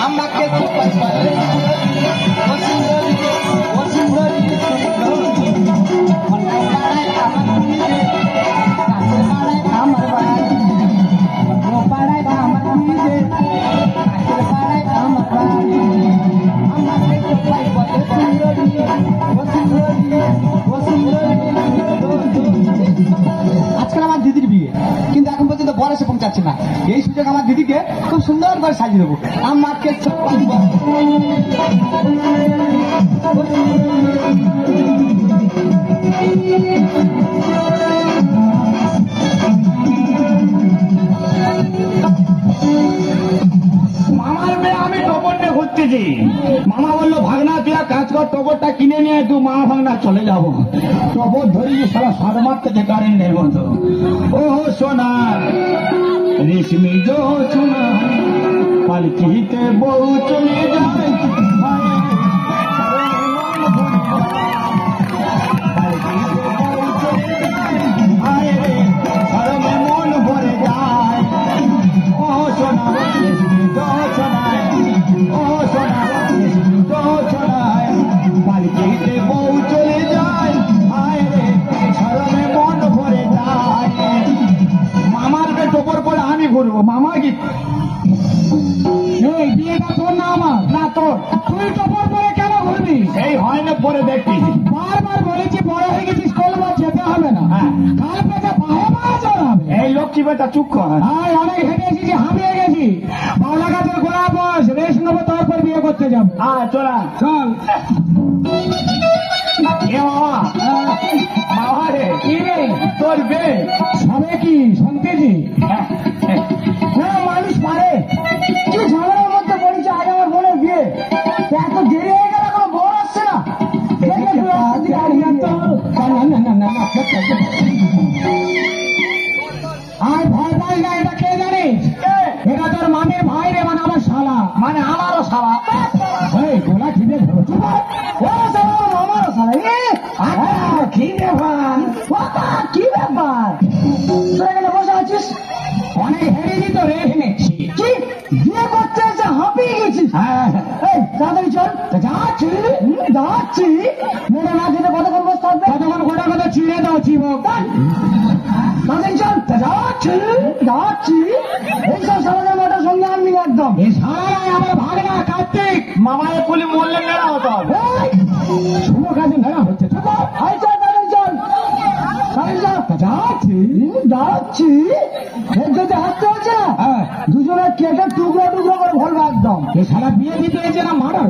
আমাকে চোপাই পারে আজকাল আমার দিদির বিয়ে, কিন্তু এখন পর্যন্ত বর এসে পৌঁছাচ্ছে না। এই সুযোগ আমার দিদিকে খুব সুন্দর করে সাজিয়ে দেবো। আমাকে মামার মেয়ে আমি টপরটা ঘুরতেছি। মামা বললো ভাগনা তুই কাজ কর, টপরটা কিনে নিয়ে তুই মা ভাগনা চলে যাবো। টপর ধরিয়ে সারা সার মারতে কারেন্টের মতো। ও সোনা রেশমি জো সোনা পালকিতে বউ চলে যায়, মন ভরে যায়। ও সোনা ও সোনা পালকিতে বউ চলে যায়, শরমে মন ভরে যায়। মামার বে টোপর পরে আমি ঘুরবো। মামা কি এই বিয়েটা তোর না আমার? না তোর। তুই টোপর পরে কেন ঘুরবি? এই হয় না পরে দেখবি। বারবার বলেছি বড় হয়ে গেছিস, কলমা যেতে হবে না। কাল পেটে পায়ে মারা চড়াবে। এই লক্ষ্মী বেটা চুপ কর। অনেক হেঁটে এসেছি, হাঁপিয়ে গেছি। বাউলা গাছের গোড়া বস, রেস্ট নেবো, তারপর বিয়ে করতে যাবো। চলা চল। মামা রে কি রে তোর বে সবে কি শুনতেছি? না মানুষ পারে কি ঝামেলার মধ্যে পড়েছে। আজ আমার বোনের বিয়ে, এত দেরি হয়ে গেল, এখনো বোন আসছে না। আর ভয় পাই না, এটা কে জানিস? এটা তোর মামির ভাই রে, মানে আমার শালা, মানে আমারও শালা। গোলা খিদে ধরো আমারও শালা। কি ব্যাপার কি ব্যাপার তোর এখানে বসে আছিস? অনেক হেরেছি তো রেখে নিচ্ছি। কি বিয়ে করতে এসে হাঁপিয়ে গেছিস? তাড়াতাড়ি চল। যাচ্ছি যাচ্ছি। মেরে না খেতে কতক্ষণ বসে থাকবে? কতক্ষণ গোটা কথা ছিঁড়ে দাও চিবক। তাড়াতাড়ি চল। যাচ্ছি যাচ্ছি। এইসব সারাদের মোটার সঙ্গে আনবি একদম। এই সারা আমার ভাগনা কার্তিক মামায় কুলি মরলে মেলা হতো। শুভ কাজে মেলা হচ্ছে। চল তাড়াতাড়ি চল। যাচ্ছি যাচ্ছি। যদি হাঁটতে হচ্ছে না, দুজনে কেটে টুকরো টুকরো করে ভরবে একদম। সারা বিয়ে দিতে হয়েছে না মারার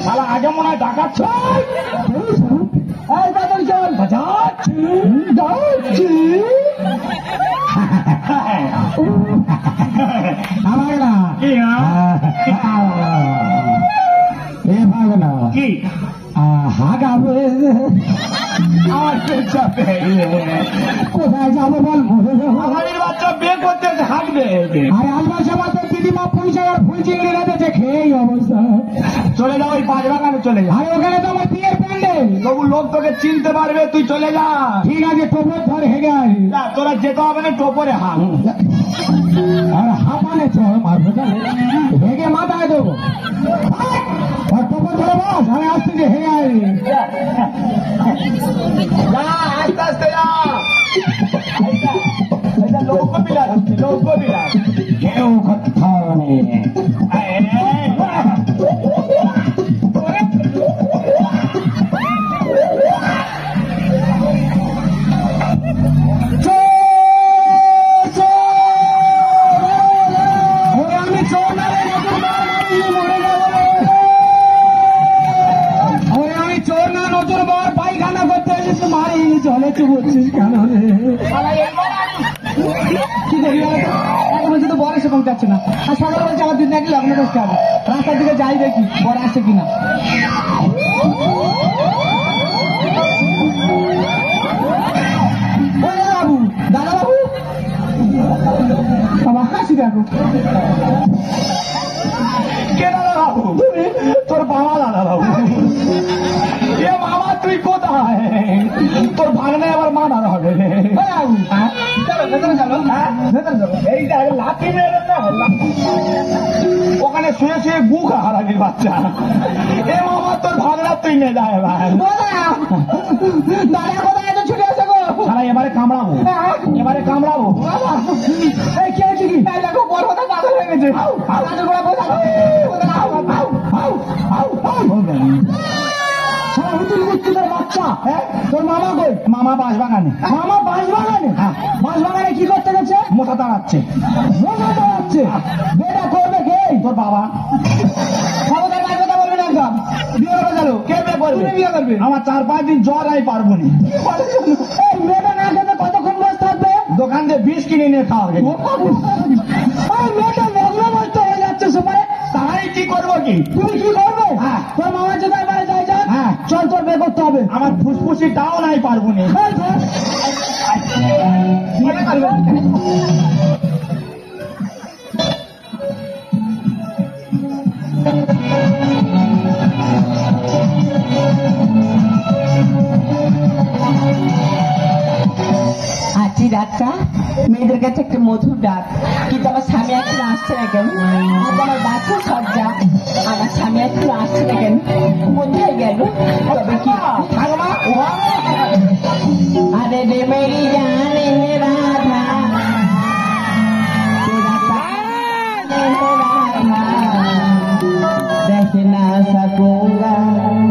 সারা আগে মনে হয় ডাকাচ্ছে। তাড়াতাড়ি চল। যাচ্ছি যাচ্ছি। আমার না এ ভাগ না কি হাগাবে আমার কোথায় যাবো বল? আমাদের বাচ্চা বিয়ে করতে হাঁকবে। আর আলমার সময় তো দিদিমা পয়সা আর ফুল চিংড়ি রেখেছে, খেয়েই অবস্থা। চলে যাও ওই 5 বাগানে চলে যা। আর ওখানে তো আমার বিয়ের প্যান্ডেল, তবু লোক তোকে চিনতে পারবে, তুই চলে যা। ঠিক আছে টোপর ধর হেগে আয়। তোরা যেতে হবে না, টোপরে হাঁক। আর হাঁপানে চল মারবে, হেগে মাথায় দেবো। টোপর ধরে বস, আমি আসছি হেগে আয়। আস্তে আস্তে যা। লোক বিলাস হচ্ছে, লোক বিলাস। কেউ কথা নেই। চলেছে বলছিস কেন রে? কি করি এখন শুধু বর এসে পৌঁছাচ্ছে না। আর সকাল বলছে আমার দিন দেখলে আপনার বসতে হবে। রাস্তার দিকে যাই দেখি বর আসছে কিনা। বাবু দাদা বাবু আমার হাসি দেখো। কে দাদা বাবু? তোর বাবা দাদা বাবু। এ মামা তুই কোথায়? তোর ভাগনে আবার মানার হবে। ওখানে শুয়ে শুয়ে গু খা হারামির বাচ্চা। এ মামা তোর ভাগনা তুই নে যায় এবার। দাদা কোথায় এত ছুটে আসে গো? সারা এবারে কামড়াবো, এবারে কামড়াবো। এই কি হয়েছে কি? দেখো বড় কথা পাগল হয়ে গেছে। আমাদের গোড়া বোঝা বাচ্চা। হ্যাঁ তোর মামা কই? মামা বাঁশবাগানে। মামা বাঁশবাগানে? হ্যাঁ। বাঁশবাগানে কি করতে গেছে? মোটা দাঁড়াচ্ছে। মোটা দাঁড়াচ্ছে? বেটা করবে কে? তোর বাবা। খবরদার বাইরে কথা বলবে না একদম। বিয়ে করে গেল। কে বিয়ে করবে? তুমি বিয়ে করবে। আমার 4-5 দিন জ্বর আই পারবো না। এই মেয়েটা না খেতে কতক্ষণ বসে থাকবে? দোকান দিয়ে বিষ কিনে নিয়ে খাওয়া গেছে। মেয়েটা মগ্ন বলতে হয়ে যাচ্ছে সময়। তাই কি করবো কি? তুমি কি করবে? হ্যাঁ। তোর মামার যদি এবারে যাই যাক। হ্যাঁ। চল তোর বিয়ে করতে হবে। আমার ফুসফুসিটাও নাই পারবো না। আজই রাতটা মেয়েদের কাছে একটা মধুর ডাক, কিন্তু আমার স্বামী এখন আসছে না কেন? আজ আমার বাচ্চা সজ্জা, আমার স্বামী এখন আসছে না কেন? কোথায় গেল? তবে কি আরে রে মেরি জানে রাধা, तेरा ताने राधा, रह ना सकूंगा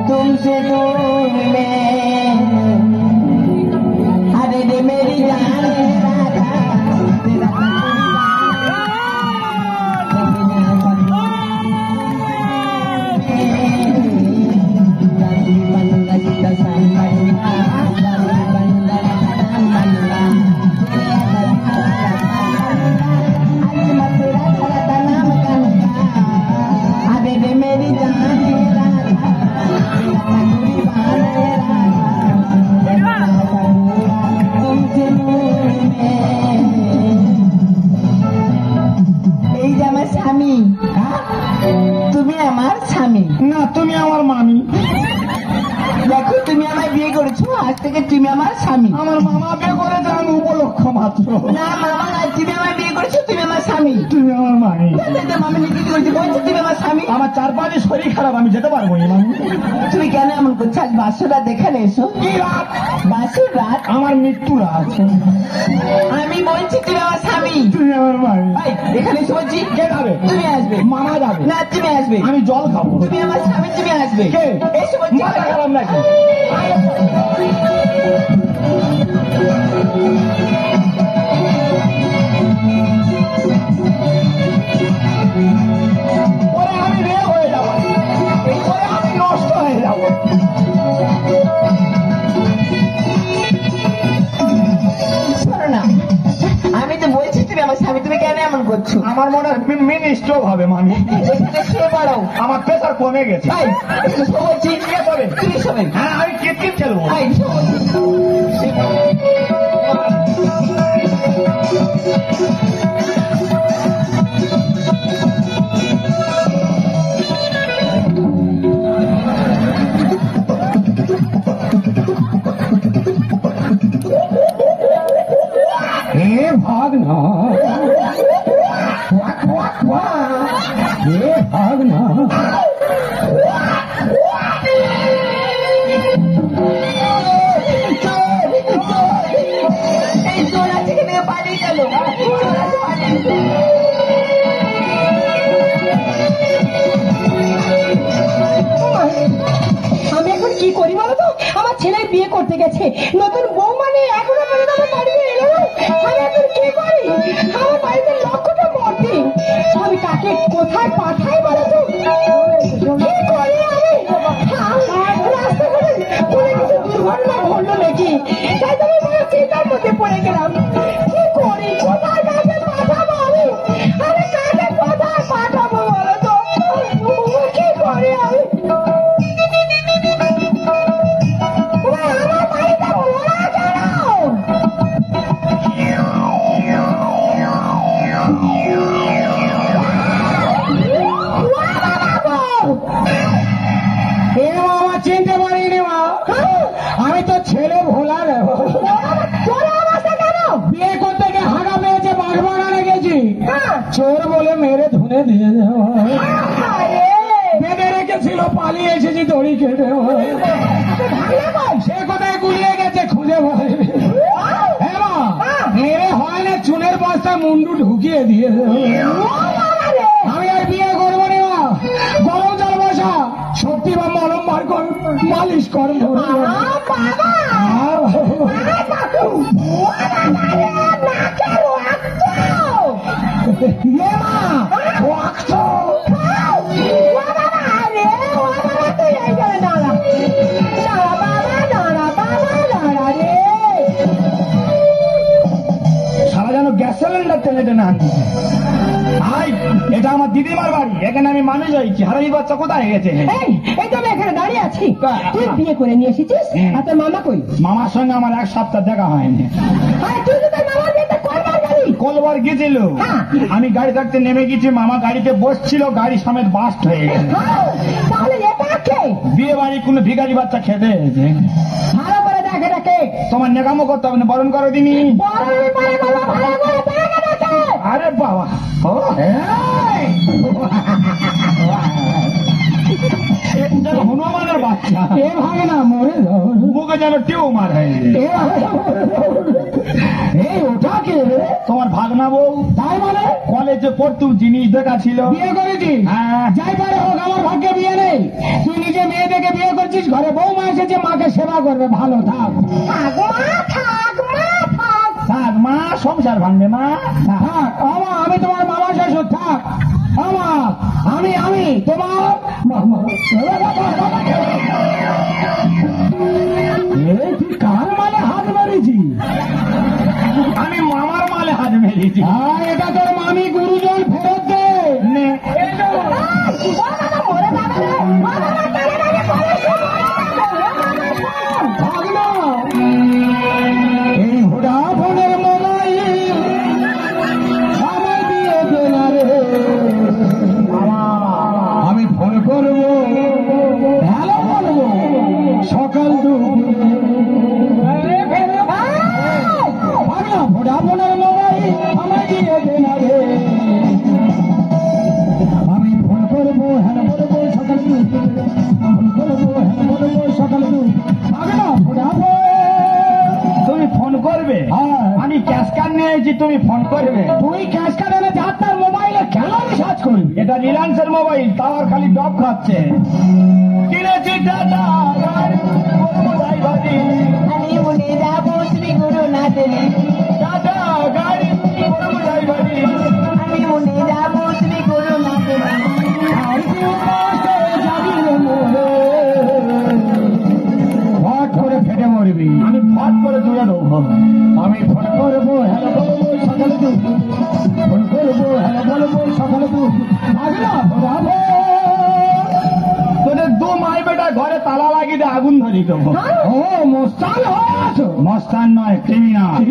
तुमसे दूर में। अरे रे मेरी जान राधा, तेरा अरे रे मेरी जान राधा, এই যে আমার স্বামী, তুমি আমার স্বামী না, তুমি আমার মামি। দেখো, তুমি আমায় বিয়ে করেছো, আজ থেকে তুমি আমার স্বামী। আমার মামা বিয়ে করেছে, আমি উপলক্ষ মাত্র। না মামা নয়, তুমি আমায় বিয়ে করেছো, তুমি আমার স্বামী। তুমি আমার মামি। মামি নিজে বলছি, বলছো তুমি আমার স্বামী। আমার 4-5 দিন শরীর খারাপ, আমি যেতে পারবো না মামি। তুমি কেন এমন করছো? আজ বাসর রাত এখানে এসো। কি রাত? বাসর রাত? আমার মৃত্যু রাত। আমি বলছি তুমি আমার স্বামী। তুমি আমার মামি। এই, এখানে এসে বলছি। কে যাবে? তুমি আসবে। মামা যাবে। না, তুমি আসবে। আমি জল খাবো। তুমি আমার স্বামী, তুমি আসবে। কে? এসে বলছি। মাথা খারাপ নাকি? ওরে আমি রে হয়ে যাবো, ওরে আমি নষ্ট হয়ে যাবো। শোনো না, আমি তো বলছি তুমি আমার স্বামী, তুমি কেন এমন করছো? আমার মনে হয় মিনি স্ট্রোক হবে মামি। এখানে শুয়ে পড়ো। আমার প্রেশার কমে গেছে। এই, এখানে শো বলছি। কে করবে? তুমি শোবে। হ্যাঁ, আমি কিটকিট খেলবো। এই, শো বলছি। হে ভাগনা, হে ভাগনা। এই চোর আছে এখানে, পালিয়ে গেল। চোর আছে, পালিয়ে গেল। আমি এখন কি করি বলো তো? আমার ছেলে বিয়ে করতে গেছে, নতুন বউ মানে এখনো পর্যন্ত আমার বাড়িতে এলো না। আমি এখন কি করি? আমার বাড়িতে লক্ষ্যটা মরতে, আমি কাকে কোথায় পাঠাই বলো তো? কি করি আমি? রাস্তাঘাটে কোনো কিছু দুর্ঘটনা ঘটলো নাকি? তাই তো আমি বড় চিন্তার মধ্যে পড়ে গেলাম। কি করি? কোথায় কাকে পাঠাবো আমি? আমি কাকে কোথায় পাঠাবো বলো তো? কি করি আমি? আমার বাড়িতে মোড়া কেন? বেঁধে রেখেছিল, পালিয়ে এসেছি দড়ি কেটে। সে কোথায় গুলিয়ে গেছে খুঁজে বলে। হ্যাঁ মা, মেরে হয় না চুনের বস্তা মুন্ডু ঢুকিয়ে দিয়ে। আমি আর বিয়ে করবো না মা। গরম জল বসা, সত্যি বা মলম বার কর, মালিশ কর। সারা যেন গ্যাস সিলিন্ডার টেনে টেনে আনছি। এটা আমার দিদিমার বাড়ি, এখানে আমি মানুষ হয়েছি। হারামি বাচ্চা কোথায় গেছে? এই তো আমি এখানে দাঁড়িয়ে আছি। তুই বিয়ে করে নিয়ে এসেছিস, আর তোর মামা কই? মামার সঙ্গে আমার এক সপ্তাহ দেখা হয়নি। তুই তো তোর মামার বিয়েতে কলবার গেলি? কলবার গেছিল, আমি গাড়ি থাকতে নেমে গেছি, মামা গাড়িতে বসছিল, গাড়ি সমেত বাস্ট হয়ে গেছে। তাহলে এটা কে? বিয়ে বাড়ি কোনো ভিখারি বাচ্চা খেতে এসেছে। ভালো করে দেখ এটা কে। তোমার নেকামো করতে হবে না, বরণ করো দিনি। আরে বাবা, হনুমানের বাচ্চা এ ভাগে না, মরে মুখে যেন টিউমার হয়ে এই ওটা কে? তোমার ভাগনা বউ। তাই মানে কলেজে পড়তুম, জিনিস দেখা ছিল, বিয়ে করেছি। যাই পারে হোক, আমার ভাগ্যে বিয়ে নেই। তুই নিজে মেয়ে দেখে বিয়ে করছিস, ঘরে বউ মা এসেছে, মাকে সেবা করবে। ভালো থাক, থাক মা, সংসার ভাঙবে মা। থাক আমা, আমি তোমার মামা শ্বশুর। থাক আমা, আমি তোমার মামা। তুই কার মালে হাত মেরেছি? আমি মামার মালে হাত মেরেছি। এটা তোর মামি গুরুজন, ফেরত দে। এই ঘোড়া ফোনের মোবাইল আমার দিয়ে দেনা রে। আমি ফোন করবো, হ্যালো বলবো, সকাল দুপুরে। ঘোড়া ফোনের মোবাইল আমার দিয়ে দেনা রে। আমি ফোন করবো, হ্যালো বলবো, সকাল দুপুরে। ফোন করবো, হ্যালো বলবো, সকাল দুপুরে। তুমি ফোন করবে? আমি ক্যাশ কার্ড নিয়ে এসেছি, তুমি ফোন করবে? তুই ক্যাশ কার্ড এনে যার তার মোবাইলে কেন রিচার্জ করবি? এটা রিলায়েন্সের মোবাইল, টাওয়ার খালি ডব খাচ্ছে। কিনেছি টাটা আমি মনে যাবো শ্রী গুরুনাথের, টাটা গাড়ি ড্রাইভারি। আমি মনে যাবো শ্রী গুরুনাথের। ফট করে ফেটে মরবি, আমি ফট করে তুলে দেবো। আমি ফোন করবো, হ্যালো বলবো, সকালে দুপুর। ফোন করবো, হ্যালো বলবো, সকালে দুপুর। তোদের দু মাই বেটা ঘরে তালা লাগিয়ে দিয়ে আগুন ধরি দেবো। ও মস্তান হয়েছ? মস্তান নয়, ক্রিমিনাল।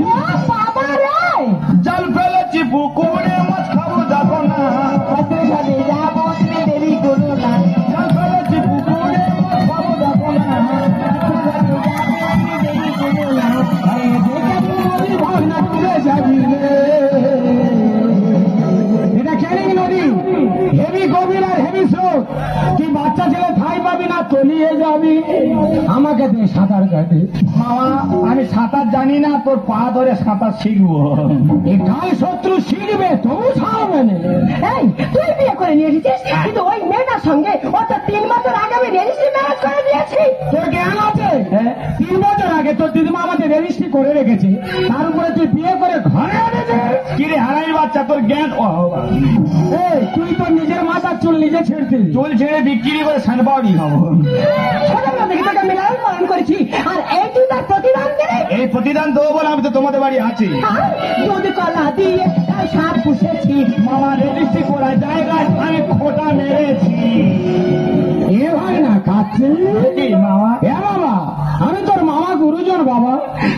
জল ফেলেছি পুকুরে, মাছ খাবো যাবো না। যাবো শ্রী দেবী গুরুনাথ। জল ফেলেছি পুকুরে, মাছ খাবো যাবো না। এটা ক্যানিং নদী, হেভি গভীর আর হেভি স্রোত। তুই বাচ্চা ছেলে ঠাই পাবি না, তলিয়ে যাবি। আমাকে দে সাঁতার কাটে। মামা, আমি সাঁতার জানি না, তোর পা ধরে সাঁতার শিখবো। এটাই শত্রু শিখবে, তবু ছাড়বে না। এই তুই বিয়ে করে নিয়ে এসেছিস, কিন্তু ওই মেয়েটার সঙ্গে ও তো 3 বছর আগে আমি রেজিস্ট্রি ম্যারেজ করে দিয়েছি। তোর জ্ঞান আছে? 3 বছর আগে তোর দিদিমা আমাদের রেজিস্ট্রি করে রেখেছে, তার উপরে তুই বিয়ে করে ঘরে এনেছে। কিরে হারাই বাচ্চা, তোর জ্ঞান? এই তুই তোর নিজের মাথার চুল নিজে ছেড়ছিস। চুল ছেড়ে বিক্রি করে সানপাউডি খাবো। ছোটবেলা থেকে তোকে আমি লালন পালন করেছি, আর এই তুই তার প্রতিদান দেবে। এই প্রতিদান দেবো বলে আমি তো তোমাদের বাড়ি আছি। দুধ কলা দিয়ে তাই সাপ পুষেছি। মামা রেজিস্ট্রি করা জায়গায় আমি খোটা মেরেছি। এ ভাই না কাছে মামা। এ বাবা, আমি তোর মামা গুরুজন। বাবা,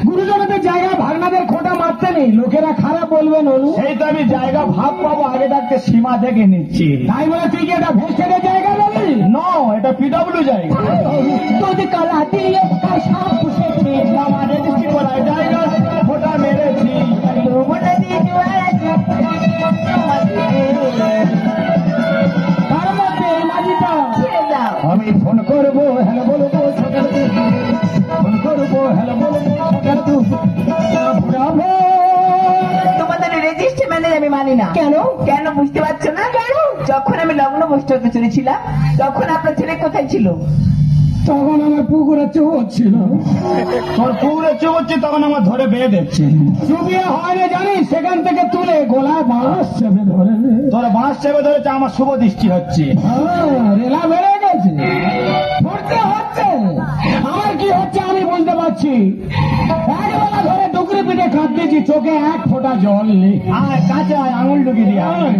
গুরুজনদের জায়গা ভাগনাদের খোটা মারতে নেই, লোকেরা খারাপ বলবে নলু। সেই তো আমি জায়গা ভাগ পাবো, আগে থাকতে সীমা দেখে নিচ্ছি। তাই বলে তুই কি এটা ভেস্টেডের জায়গা বলি? নো, এটা পিডব্লিউ জায়গা। দুধ কলা দিয়ে তাই সাপ পুষেছি। মামা রেজিস্ট্রি করা জায়গা খোটা মেরেছি। ফোন করবো হ্যালো বলবো ফোন করবো হ্যালো বলবো ঘুরাবো। তোমাদের রেজিস্ট্রি ম্যানেজ আমি মানি না। কেন? কেন বুঝতে পারছো না? কেন? যখন আমি লগ্ন বসতে হতে চলেছিলাম তখন আপনার ছেলে কোথায় ছিল? তখন আমার পুকুরে চোখ হচ্ছিল। তোর পুকুরে চোখ হচ্ছে তখন আমার ধরে বেয়ে দিচ্ছে। চুবিয়ে হয়নি জানিস, সেখান থেকে তুলে গোলায় বাঁশ চেপে ধরে তোর বাঁশ চেপে ধরেছে, আমার শুভ দৃষ্টি হচ্ছে। রেলা বেড়ে গেছে, পড়তে হচ্ছে। আমার কি হচ্ছে আমি বুঝতে পারছি। একবেলা ধরে ডুকরি পিঠে কাঁদতেছি, চোখে এক ফোঁটা জল নেই। আয় কাছে আয়, আঙুল ঢুকি দিয়ে আয়।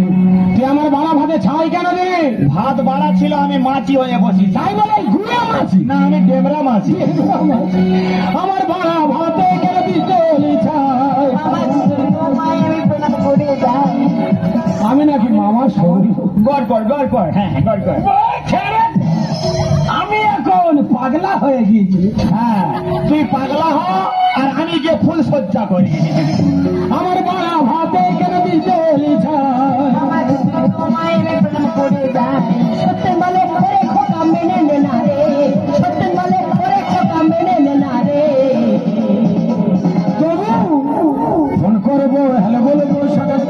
তুই আমার বাড়া ভাতে ছাই কেন দিলি? ভাত বাড়া ছিল, আমি মাছি হয়ে বসি। তাই বলে ঘুরে মাছি না, আমি ডেমরা মাছি। আমার বাড়া ভাতে কেন দিলি ছাই? তোমায় আমি প্রণাম করে যাই। আমি নাকি মামা সৌরি? গড় কর, গড় কর, হ্যাঁ গড় কর। আমি এখন পাগলা হয়ে গিয়েছি। হ্যাঁ, তুই পাগলা হ আর আমি গিয়ে ফুল সজ্জা করি। আমার বাড়া ভাতে কেন দিলি ছাই? তোমায় আমি প্রণাম করে যাই। সত্যেন বলে ওরে খোকা মেনে নে না রে, সত্যেন বলে ওরে খোকা মেনে নে না রে। ফোন করবো হ্যালো বলবো সকাল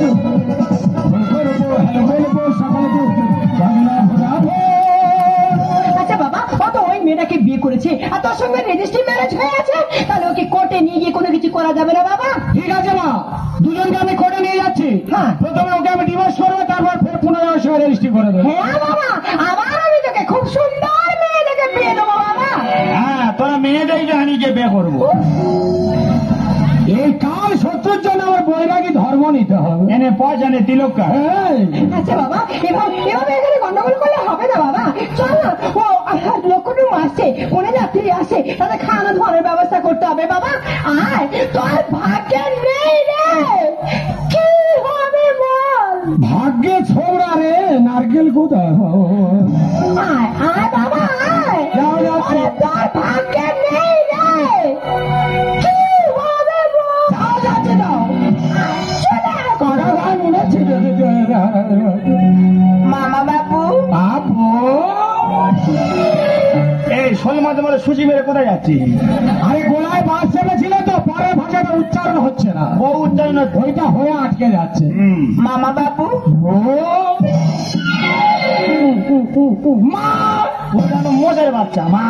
ফোন করবো হ্যালো বলবো সকাল বাংলা ঘুরাবো। আচ্ছা বাবা, ও তো ওই মেয়েটাকে বিয়ে করেছে আর তোর সঙ্গে রেজিস্ট্রি ম্যারেজ হয়ে আছে, তাহলে ওকে কোর্টে নিয়ে গিয়ে কোনো কিছু করা যাবে না বাবা? ঠিক আছে মা, দুজনকে আমি কোর্টে নিয়ে যাচ্ছি। হ্যাঁ। প্রথমে ওকে আমি ডিভোর্স করবো, তারপর ফের পুনরায় ওর সঙ্গে রেজিস্ট্রি করে দেবো। হ্যাঁ বাবা, আবার আমি তোকে খুব সুন্দর মেয়ে দেখে বিয়ে দেবো বাবা। হ্যাঁ, তোরা মেয়েদেরকে আমি গিয়ে বিয়ে করবো। এই কাল শত্রুর জন্য আমার বৈরাগী ধর্ম নিতে হবে। এনে পয়সা নে তিলক কর। আচ্ছা বাবা, এভাবে এখানে গন্ডগোল করলে হবে না বাবা। চল না, ও লক্ষ্যটুকু আসছে, কোনে যাত্রী আসে, তাদের খাওয়ানো ধরনের ব্যবস্থা করতে হবে বাবা। আয়, তোর ভাগ্যে নেই রে, কি হবে বল? ভাগ্যে ছোবড়া রে, নারকেল কোথায়? আয় আয় বাবা আয়। যাও, যাও। আরে তোর ভাগ্যে নেই রে, কি হবে বল? যাও, যাচ্ছে দাও। চলে আয়। কারা ভাই মনে ছিল মামা বাবু, আপু। এই শোল মাঝে মাঝে সুচি মেরে কোথায় যাচ্ছি? আরে গোলায় বাস চেপেছিল তো, পরের ভাষাটা উচ্চারণ হচ্ছে না, বহু উচ্চারণ হচ্ছে। ওইটা হয়ে আটকে যাচ্ছে। মামা বাবু, ও মা, মশার বাচ্চা মা।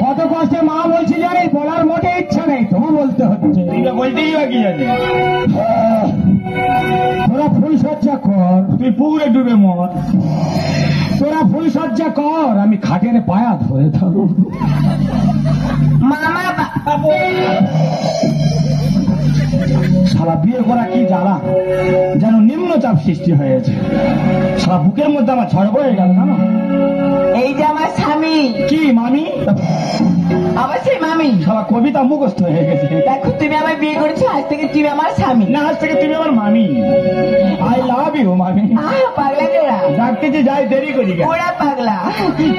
কত কষ্টে মা বলছি জানিস, বলার মোটে ইচ্ছা নেই, তবু বলতে হচ্ছে। তুই তো বলতেই বা কি জানি। তোরা ফুল সজ্জা কর, তুই পুকুরে ডুবে মর। তোরা ফুল সজ্জা কর, আমি খাটের পায়া ধরে থাকবো। মামা বাবু, সারা বিয়ে করা কি জ্বালা, যেন নিম্নচাপ সৃষ্টি হয়েছে। সারা বুকের মধ্যে আমার ঝড় বয়ে গেল জানো। এই যে আমার স্বামী, কি মামি? আমার সেই মামি। সারা কবিতা মুখস্থ হয়ে গেছে। দেখো তুমি আমায় বিয়ে করেছো, আজ থেকে তুমি আমার স্বামী। না, আজ থেকে তুমি আমার মামি। আই লাভ ইউ মামি। পাগলা গোড়া, ডাকতেছি যাই, দেরি করি কেন? গোড়া পাগলা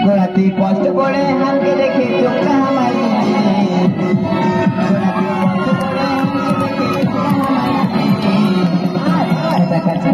গোড়া, তুই কষ্ট করে হামকে দেখে চোখটা হামাই কাছে